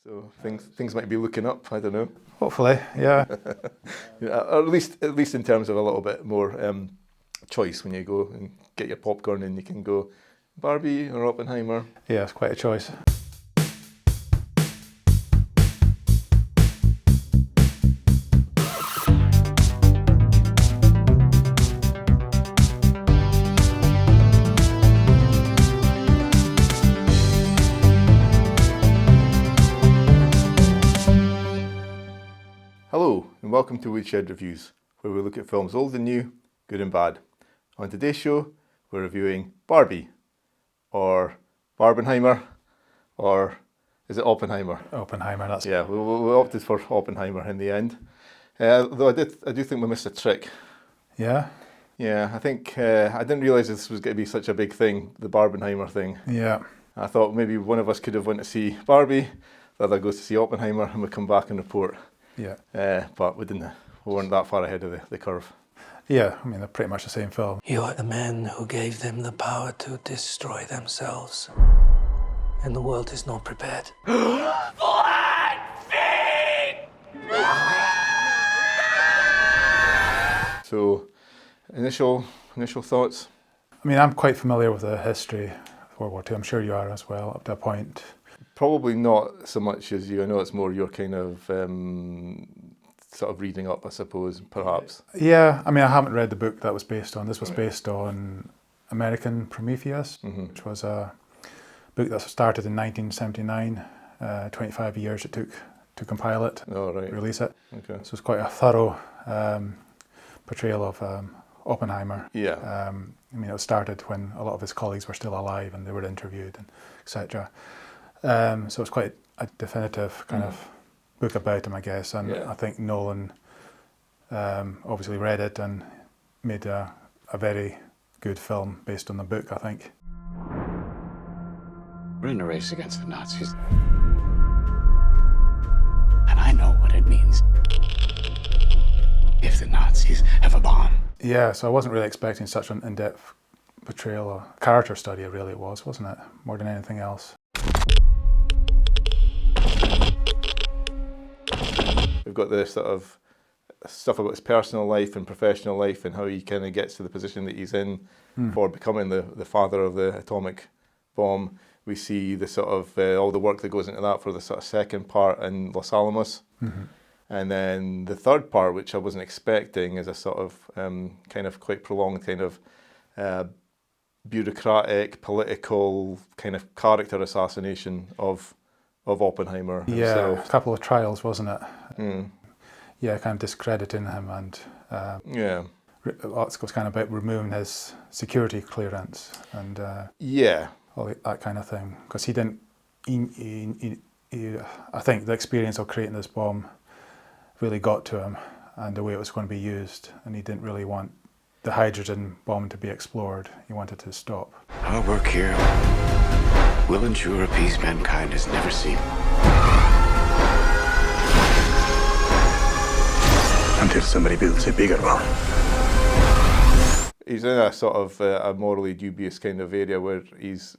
So things might be looking up. I don't know. Hopefully, yeah. Yeah, or at least in terms of a little bit more choice when you go and get your popcorn, and you can go Barbie or Oppenheimer. Yeah, it's quite a choice. Hello, and welcome to Woodshed Reviews, where we look at films old and new, good and bad. On today's show, we're reviewing Barbie, or Barbenheimer, or is it Oppenheimer? Oppenheimer, that's... Yeah, we opted for Oppenheimer in the end. Though I do think we missed a trick. Yeah? Yeah, I think I didn't realise this was going to be such a big thing, the Barbenheimer thing. Yeah. I thought maybe one of us could have went to see Barbie, the other goes to see Oppenheimer, and we come back and report. Yeah. But we didn't. We weren't that far ahead of the curve. Yeah, I mean, they're pretty much the same film. You are the man who gave them the power to destroy themselves. And the world is not prepared. So, initial thoughts? I mean, I'm quite familiar with the history of World War II. I'm sure you are as well, up to a point. Probably not so much as you. I know it's more your kind of sort of reading up, I suppose, perhaps. Yeah, I mean, I haven't read the book that was based on. This was based on American Prometheus, which was a book that started in 1979. 25 years it took to compile it, release it. Okay. So it's quite a thorough portrayal of Oppenheimer. Yeah. I mean, it started when a lot of his colleagues were still alive and they were interviewed, and etc. So it's quite a definitive kind of book about him, I guess. And I think Nolan obviously read it and made a very good film based on the book, I think. We're in a race against the Nazis. And I know what it means if the Nazis have a bomb. Yeah, so I wasn't really expecting such an in-depth portrayal or character study, really it was, wasn't it? More than anything else. We've got the sort of stuff about his personal life and professional life and how he kind of gets to the position that he's in for becoming the father of the atomic bomb. We see the sort of all the work that goes into that for the sort of second part in Los Alamos. And then the third part, which I wasn't expecting, is a sort of kind of quite prolonged kind of bureaucratic, political kind of character assassination of Oppenheimer himself. Yeah, a couple of trials, wasn't it? Yeah, kind of discrediting him, and lots was kind of about removing his security clearance and all that kind of thing, because he didn't. I think the experience of creating this bomb really got to him, and the way it was going to be used, and he didn't really want the hydrogen bomb to be explored. He wanted to stop. Our work here will ensure a peace mankind has never seen. Until somebody builds a bigger one. He's in a sort of a morally dubious kind of area where he's,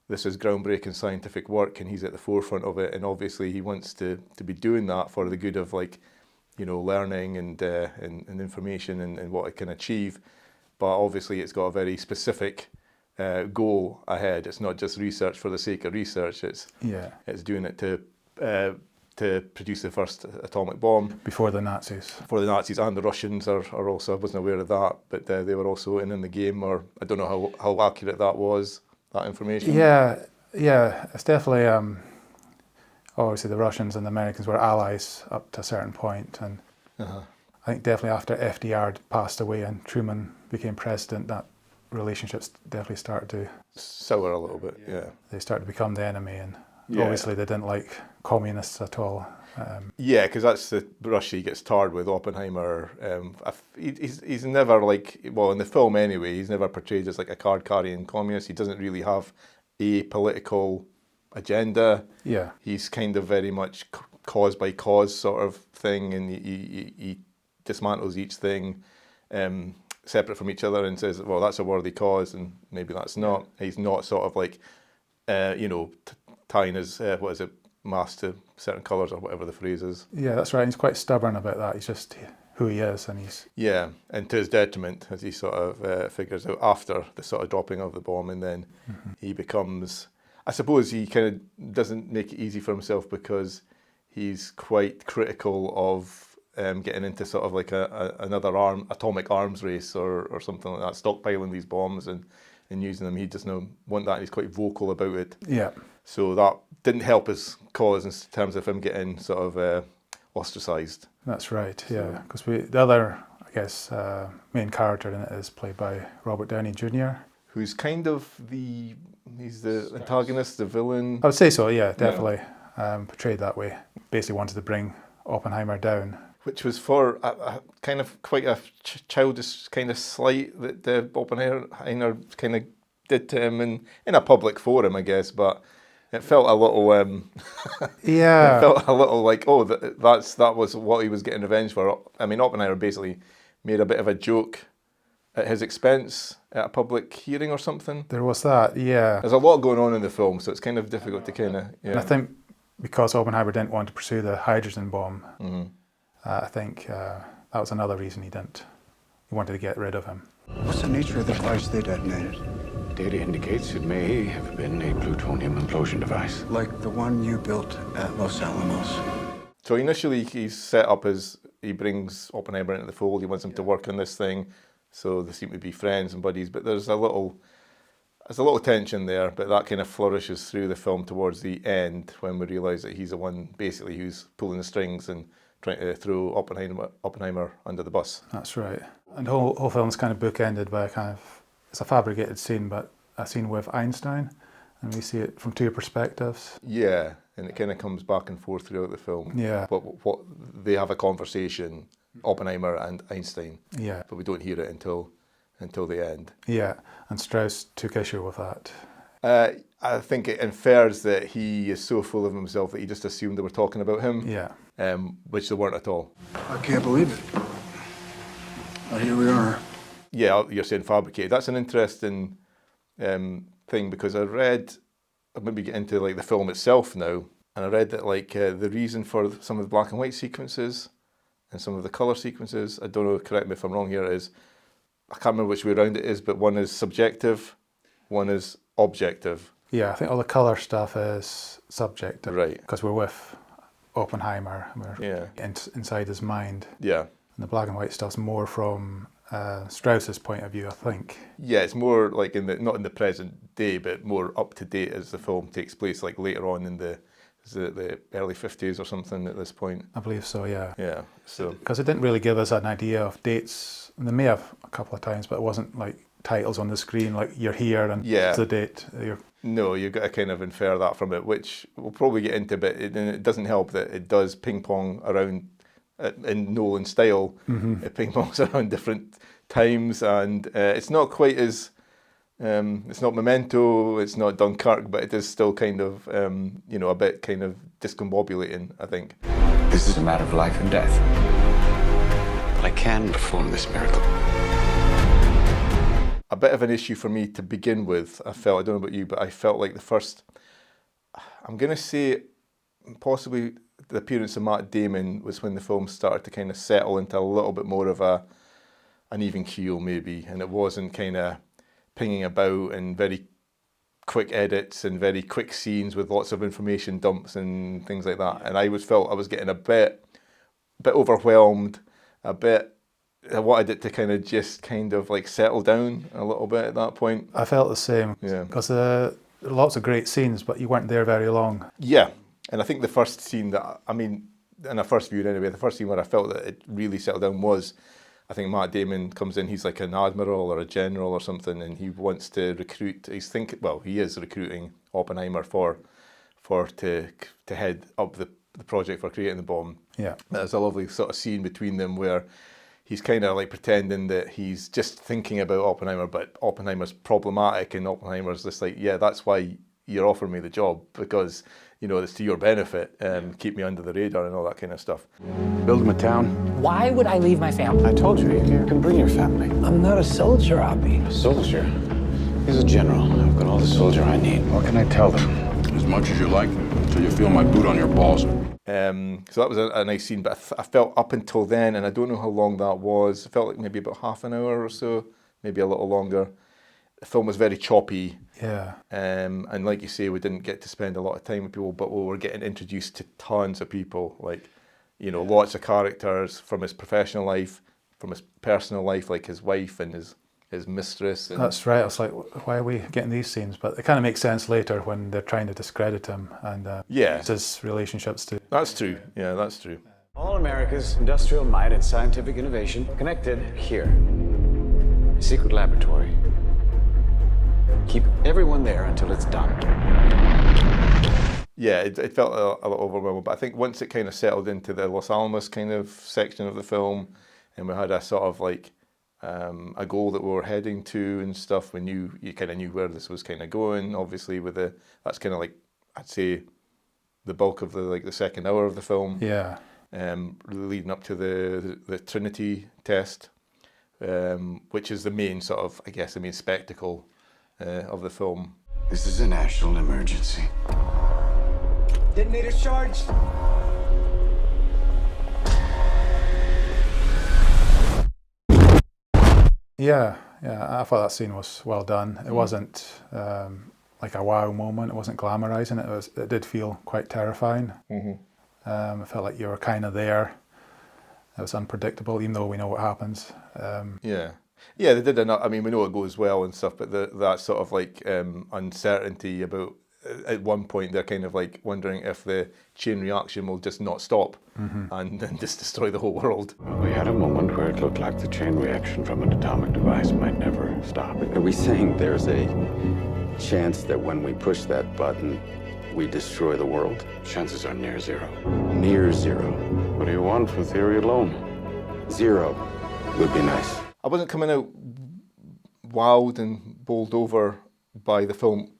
this is groundbreaking scientific work and he's at the forefront of it, and obviously he wants to be doing that for the good of learning and information and what it can achieve. But obviously it's got a very specific goal ahead. It's not just research for the sake of research. It's doing it to produce the first atomic bomb before the Nazis. For the Nazis, and the Russians are also. I wasn't aware of that, but they were also in the game. Or I don't know how accurate that was. That information. Yeah, it's definitely. Obviously, the Russians and the Americans were allies up to a certain point, and I think definitely after FDR passed away and Truman became president, that relationships definitely started to sour a little bit. Yeah, they started to become the enemy, and obviously they didn't like communists at all. Because that's the brush he gets tarred with. Oppenheimer, he's never in the film anyway, he's never portrayed as like a card-carrying communist. He doesn't really have a political agenda. Yeah, he's kind of very much cause by cause sort of thing, and he dismantles each thing separate from each other and says, well, that's a worthy cause, and maybe that's not. He's not sort of like, tying his mask to certain colours or whatever the phrase is. Yeah, that's right. He's quite stubborn about that. He's just who he is, and he's... Yeah, and to his detriment, as he sort of figures out after the sort of dropping of the bomb, and then he becomes... I suppose he kind of doesn't make it easy for himself because he's quite critical of getting into sort of like another atomic arms race or something like that, stockpiling these bombs and using them. He doesn't want that, and he's quite vocal about it. Yeah. So that didn't help his cause in terms of him getting sort of ostracised. That's right, yeah. Because the other, I guess, main character in it is played by Robert Downey Jr. Who's kind of he's the antagonist, the villain. I would say so, yeah, definitely. Portrayed that way. Basically wanted to bring Oppenheimer down. Which was for a kind of quite a childish kind of slight that Oppenheimer kind of did to him in a public forum, I guess, but it felt a little yeah. It felt a little like, oh, that was what he was getting revenge for. I mean, Oppenheimer basically made a bit of a joke at his expense at a public hearing or something. There was that, yeah. There's a lot going on in the film, so it's kind of difficult to kind of... Yeah. And I think because Oppenheimer didn't want to pursue the hydrogen bomb, I think that was another reason he wanted to get rid of him. What's the nature of the device they detonated? Data indicates it may have been a plutonium implosion device. Like the one you built at Los Alamos? So initially he's set up as, he brings Oppenheimer into the fold, he wants him to work on this thing, so they seem to be friends and buddies, but there's a little tension there, but that kind of flourishes through the film towards the end when we realise that he's the one basically who's pulling the strings and trying to throw Oppenheimer under the bus. That's right. And the whole film's kind of bookended by it's a fabricated scene, but a scene with Einstein, and we see it from two perspectives. Yeah, and it kind of comes back and forth throughout the film. Yeah. What they have a conversation, Oppenheimer and Einstein. Yeah. But we don't hear it until the end. Yeah, and Strauss took issue with that. I think it infers that he is so full of himself that he just assumed they were talking about him. Yeah. Which they weren't at all. I can't believe it. But here we are. Yeah, you're saying fabricated. That's an interesting thing because I'll maybe get into like the film itself now, and I read that like the reason for some of the black and white sequences and some of the colour sequences, I don't know, correct me if I'm wrong here, is, I can't remember which way around it is, but one is subjective, one is objective. Yeah, I think all the colour stuff is subjective. Right. Because we're with Oppenheimer, we're inside his mind. Yeah. And the black and white stuff's more from Strauss's point of view, I think. Yeah, it's more like not in the present day, but more up to date as the film takes place, like later on in the early 50s or something at this point. I believe so, yeah. Yeah, so... Because it didn't really give us an idea of dates. And they may have a couple of times, but it wasn't like titles on the screen, like you're here and it's the date. No, you've got to kind of infer that from it, which we'll probably get into, but it doesn't help that it does ping pong around in Nolan style. It ping pongs around different times, and it's not quite as it's not Memento, it's not Dunkirk, but it is still kind of a bit kind of discombobulating, I think. This is a matter of life and death. But I can perform this miracle. A bit of an issue for me to begin with, I don't know about you, but I felt like the first, I'm going to say possibly the appearance of Matt Damon was when the film started to kind of settle into a little bit more of an even keel maybe, and it wasn't kind of pinging about and very quick edits and very quick scenes with lots of information dumps and things like that. And I felt I was getting a bit overwhelmed, I wanted it to kind of like settle down a little bit at that point. I felt the same. Yeah. Because there are lots of great scenes, but you weren't there very long. Yeah. And I think the first scene in a first view anyway, the first scene where I felt that it really settled down was, I think Matt Damon comes in, he's like an admiral or a general or something, and he wants to recruit, he is recruiting Oppenheimer to head up the project for creating the bomb. Yeah. There's a lovely sort of scene between them where he's kind of like pretending that he's just thinking about Oppenheimer, but Oppenheimer's problematic, and Oppenheimer's just like, yeah, that's why you're offering me the job, because, it's to your benefit, keep me under the radar and all that kind of stuff. Build him a town. Why would I leave my family? I told you can bring your family. I'm not a soldier, Oppie. A soldier? He's a general. I've got all the soldier I need. What can I tell them? As much as you like, so you feel my boot on your balls. So that was a nice scene, but I felt up until then, and I don't know how long that was, it felt like maybe about half an hour or so, maybe a little longer. The film was very choppy. Yeah. And like you say, we didn't get to spend a lot of time with people, but we were getting introduced to tons of people, like, you know, lots of characters from his professional life, from his personal life, like his wife and his mistress. And that's right. I was like, why are we getting these scenes? But it kind of makes sense later when they're trying to discredit him and his relationships too. That's true. Yeah, that's true. All America's industrial might and scientific innovation connected here. A secret laboratory. Keep everyone there until it's done. Yeah, it felt a little overwhelming, but I think once it kind of settled into the Los Alamos kind of section of the film, and we had a sort of like a goal that we were heading to and stuff, you kind of knew where this was kind of going. Obviously, that's kind of like, I'd say, the bulk of the second hour of the film. Yeah. Leading up to the Trinity test, which is the main sort of, I guess, the main spectacle of the film. This is a national emergency. Detonator charged. Yeah, I thought that scene was well done. It wasn't like a wow moment. It wasn't glamorizing it. It did feel quite terrifying. It felt like you were kind of there. It was unpredictable, even though we know what happens. Yeah, they did enough. I mean, we know it goes well and stuff, but that sort of like uncertainty about, at one point they're kind of like wondering if the chain reaction will just not stop and then just destroy the whole world. We had a moment where it looked like the chain reaction from an atomic device might never stop. Are we saying there's a chance that when we push that button, we destroy the world? Chances are near zero. Near zero. What do you want for theory alone? Zero would be nice. I wasn't coming out wowed and bowled over by the film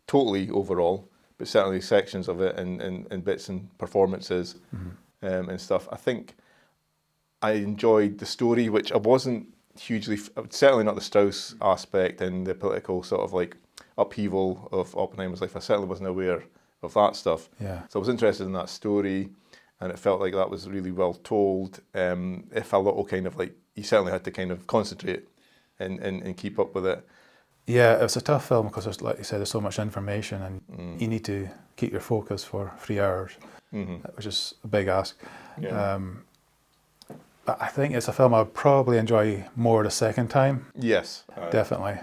totally overall, but certainly sections of it and bits and performances and stuff. I think I enjoyed the story, which I wasn't hugely, certainly not the Strauss aspect and the political sort of like upheaval of Oppenheimer's life. I certainly wasn't aware of that stuff. Yeah. So I was interested in that story, and it felt like that was really well told. If a little kind of like, you certainly had to kind of concentrate and keep up with it. Yeah, it was a tough film because, there's, like you said, there's so much information and you need to keep your focus for 3 hours, which is a big ask. Yeah. But I think it's a film I would probably enjoy more the second time. Yes. Definitely.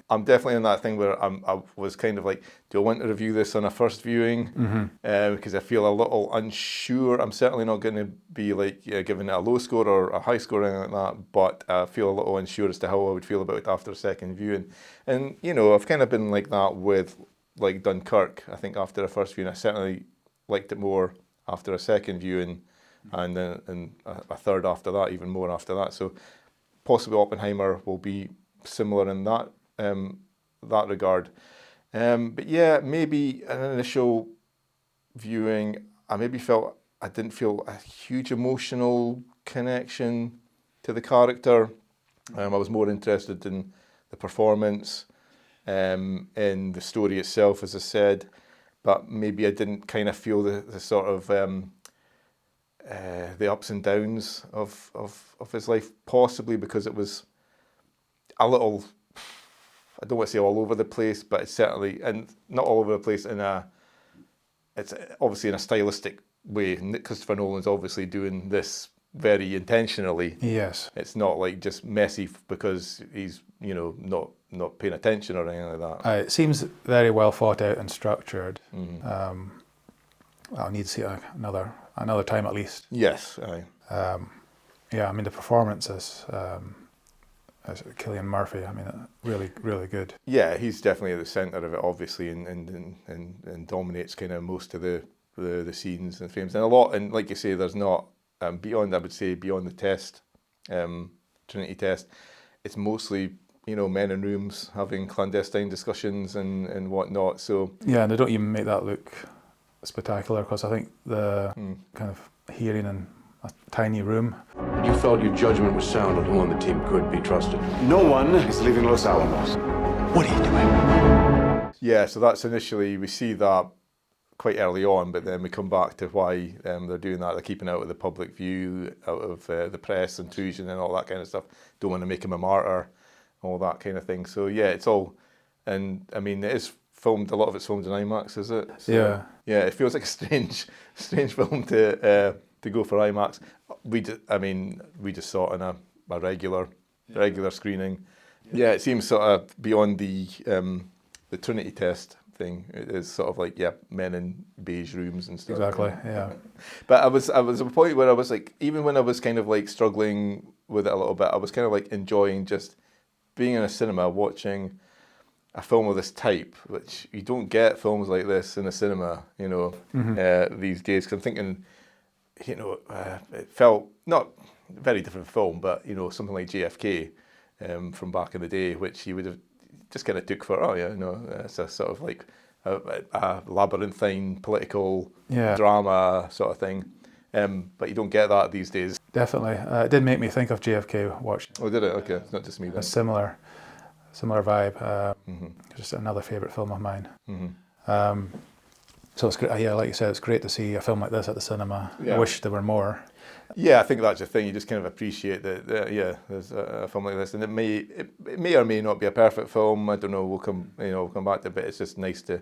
I'm definitely in that thing where I was kind of like, do I want to review this on a first viewing? Because I feel a little unsure. I'm certainly not going to be like giving it a low score or a high score or anything like that, but I feel a little unsure as to how I would feel about it after a second viewing. And, you know, I've kind of been like that with like Dunkirk. I think after a first viewing, I certainly liked it more after a second viewing, and then a third after that, even more after that. So possibly Oppenheimer will be similar in that regard. But yeah, maybe an initial viewing, I didn't feel a huge emotional connection to the character. I was more interested in the performance, in the story itself, as I said, but maybe I didn't kind of feel the sort of the ups and downs of his life, possibly because it was a little, I don't want to say all over the place, but it's certainly, and not all over the place it's obviously in a stylistic way. Christopher Nolan's obviously doing this very intentionally. Yes. It's not like just messy because he's, you know, not paying attention or anything like that. It seems very well thought out and structured. I'll need to see it another time at least. Yes. Aye. Yeah, I mean the performances. As Cillian Murphy, I mean, really, really good. Yeah, he's definitely at the centre of it, obviously, and dominates kind of most of the scenes and frames. And a lot, and like you say, there's not, beyond the test, Trinity test, it's mostly, you know, men in rooms having clandestine discussions and whatnot. So yeah, and they don't even make that look spectacular because I think the kind of hearing in a tiny room. You felt your judgment was sound on who on the team could be trusted. No one is leaving Los Alamos. What are you doing? yeah, so that's initially, we see that quite early on, but then we come back to why they're doing that. They're keeping out of the public view, out of the press intrusion and all that kind of stuff. Don't want to make him a martyr, all that kind of thing. So yeah, it's all, and I mean, it is filmed, a lot of it's filmed in IMAX, is it? So, Yeah. Yeah, it feels like a strange film to go for IMAX. We just saw it in a regular screening. Yeah, it seems sort of beyond the Trinity test thing. It is sort of like, yeah, men in beige rooms and stuff. Exactly, yeah. But I was at a point where I was like, even when I was kind of like struggling with it a little bit, I was kind of like enjoying just being in a cinema watching a film of this type, which you don't get films like this in a cinema, you know, these days. Because I'm thinking, you know, it felt not a very different film, but, you know, something like JFK from back in the day, which you would have just kind of took for, oh yeah, you know, it's a sort of like a labyrinthine political drama sort of thing. But you don't get that these days. Definitely. It did make me think of JFK watching. Oh, did it? Okay, it's not just me then. A similar vibe. Just another favourite film of mine. So it's great. Yeah, like you said, it's great to see a film like this at the cinema. Yeah. I wish there were more. Yeah, I think that's the thing. You just kind of appreciate that. There's a film like this, and it may or may not be a perfect film. I don't know. We'll come back to it, but it's just nice to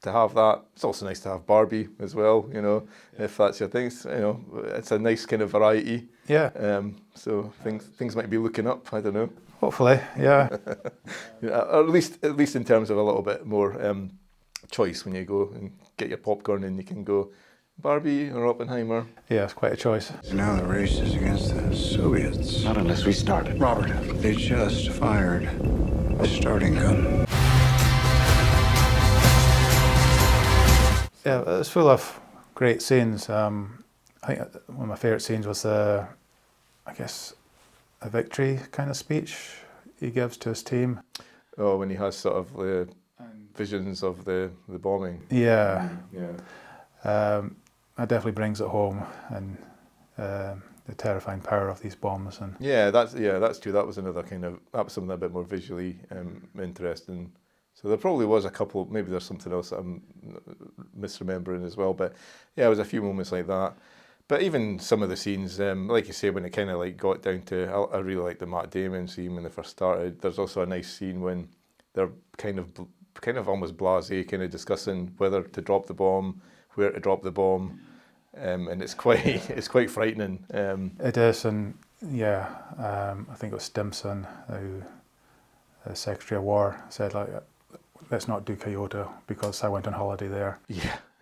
have that. It's also nice to have Barbie as well. You know, if that's your thing. You know, it's a nice kind of variety. Yeah. So things might be looking up. I don't know. Hopefully, yeah. Or at least in terms of a little bit more choice when you go and get your popcorn, and you can go Barbie or Oppenheimer. Yeah, it's quite a choice. Now the race is against the Soviets. Not unless we started. Robert, they just fired the starting gun. Yeah, it's full of great scenes. I think one of my favourite scenes was a victory kind of speech he gives to his team. Oh, when he has sort of the visions of the bombing. Yeah. Yeah. That definitely brings it home, and the terrifying power of these bombs. And that's true. That was something a bit more visually interesting. So there probably was a couple. Maybe there's something else that I'm misremembering as well. But yeah, there was a few moments like that. But even some of the scenes, like you say, when it kind of like got down to, I really like the Matt Damon scene when they first started. There's also a nice scene when they're kind of almost blasé, kind of discussing whether to drop the bomb, where to drop the bomb, and it's quite frightening. it is, and yeah, I think it was Stimson, who, the Secretary of War, said like, let's not do Kyoto because I went on holiday there.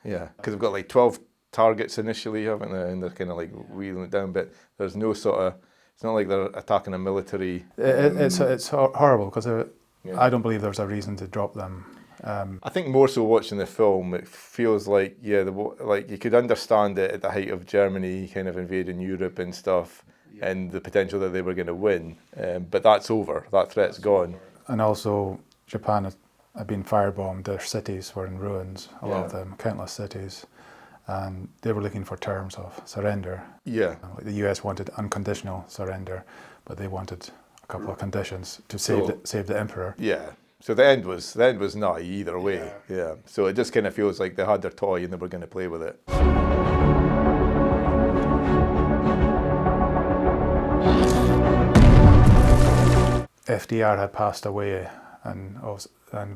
Yeah, because they've got like 12 targets initially, haven't they? And they're kind of like wheeling it down, but there's no sort of, it's not like they're attacking a military. It's horrible because I don't believe there's a reason to drop them. I think more so watching the film, it feels like, like you could understand it at the height of Germany kind of invading Europe and stuff, and the potential that they were going to win. But that's over. That threat's gone. And also, Japan had been firebombed. Their cities were in ruins, a lot of them, countless cities. And they were looking for terms of surrender. Yeah. Like the US wanted unconditional surrender, but they wanted a couple of conditions to save the emperor. Yeah. So the end was nigh either way. Yeah. So it just kind of feels like they had their toy and they were going to play with it. FDR had passed away, and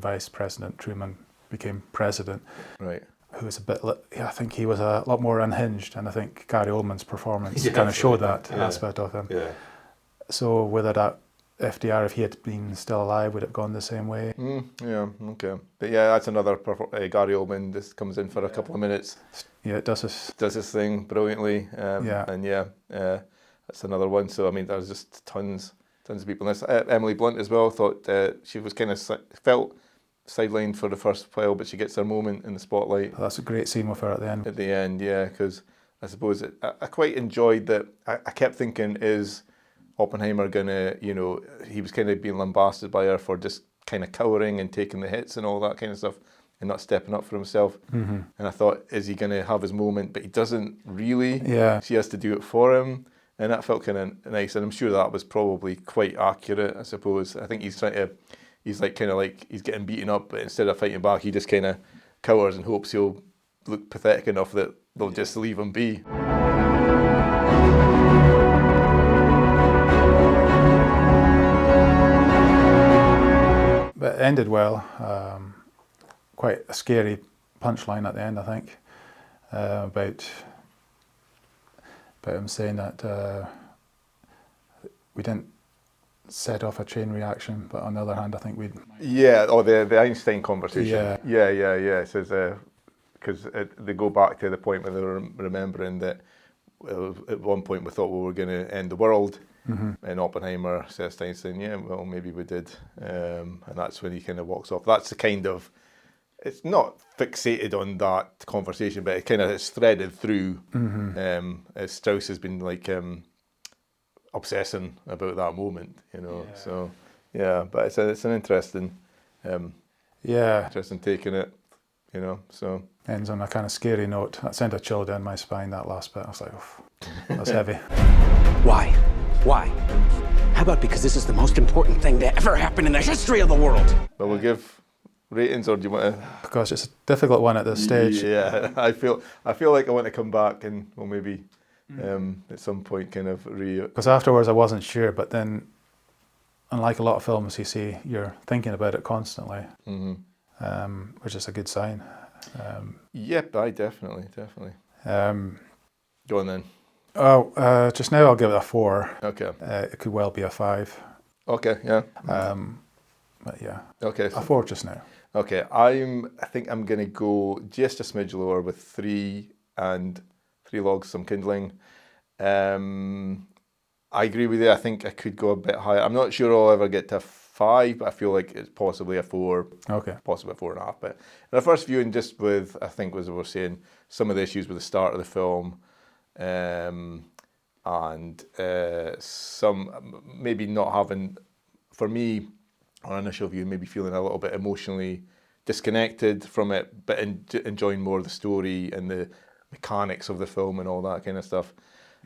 Vice President Truman became president. Right. Who was I think he was a lot more unhinged, and I think Gary Oldman's performance kind of showed that aspect of him. Yeah. So whether that FDR, if he had been still alive, would have gone the same way. Yeah, okay. But yeah, that's another Gary Oldman just comes in for a couple of minutes. Yeah, it does his thing brilliantly. And that's another one. So I mean, there's just tons of people in this. Emily Blunt as well. Thought she was kind of felt sidelined for the first while, but she gets her moment in the spotlight. That's a great scene with her at the end. At the end, yeah, because I suppose I quite enjoyed that. I kept thinking, is Oppenheimer gonna, he was kind of being lambasted by her for just kind of cowering and taking the hits and all that kind of stuff and not stepping up for himself. Mm-hmm. And I thought, is he gonna have his moment? But he doesn't really. Yeah. She has to do it for him. And that felt kind of nice. And I'm sure that was probably quite accurate, I suppose. I think he's getting beaten up, but instead of fighting back, he just kind of cowers and hopes he'll look pathetic enough that they'll just leave him be. But it ended well. Quite a scary punchline at the end, I think, about him saying that we didn't set off a chain reaction, but on the other hand, I think we. Yeah, or the Einstein conversation. Yeah. Yeah. It says because they go back to the point where they're remembering that at one point we thought we were going to end the world, and Oppenheimer says to Einstein, "Yeah, well, maybe we did," and that's when he kind of walks off. That's the kind of. It's not fixated on that conversation, but it kind of is threaded through. As Strauss has been like obsessing about that moment, you know. Yeah. So yeah, but it's an interesting, interesting take in it, you know. So ends on a kind of scary note. That sent a chill down my spine. That last bit, I was like, "Oof, that's heavy." Why? Why? How about because this is the most important thing to ever happen in the history of the world? But we'll give ratings, or do you want to? Because it's a difficult one at this stage. Yeah, I feel like I want to come back and maybe at some point kind of Because afterwards I wasn't sure, but then, unlike a lot of films, you see you're thinking about it constantly, which is a good sign. Yep, definitely. Go on then. Oh, just now I'll give it a 4. Okay. It could well be a 5. Okay, yeah. But yeah. Okay. A 4 just now. Okay, I think I'm gonna go just a smidge lower with 3 logs, some kindling. I agree with you. I think I could go a bit higher. I'm not sure I'll ever get to 5, but I feel like it's possibly a 4. Okay. Possibly a 4.5. But in the first viewing, just with, I think as we were saying, some of the issues with the start of the film, and some maybe not having, for me, on initial view, maybe feeling a little bit emotionally disconnected from it, but enjoying more of the story and the mechanics of the film and all that kind of stuff.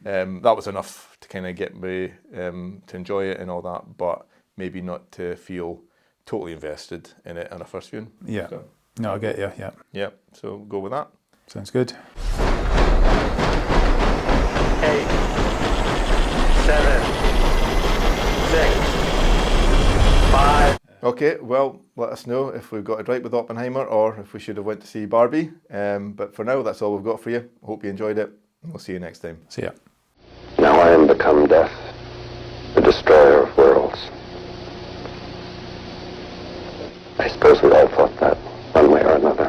That was enough to kind of get me to enjoy it and all that, but maybe not to feel totally invested in it on a first viewing. Yeah. So, no, I get you. Yeah. Yeah. So go with that. Sounds good. 8, 7, 6, 5. Okay, well, let us know if we've got it right with Oppenheimer or if we should have went to see Barbie. But for now, that's all we've got for you. Hope you enjoyed it. We'll see you next time. See ya. Now I am become death, the destroyer of worlds. I suppose we all thought that, one way or another.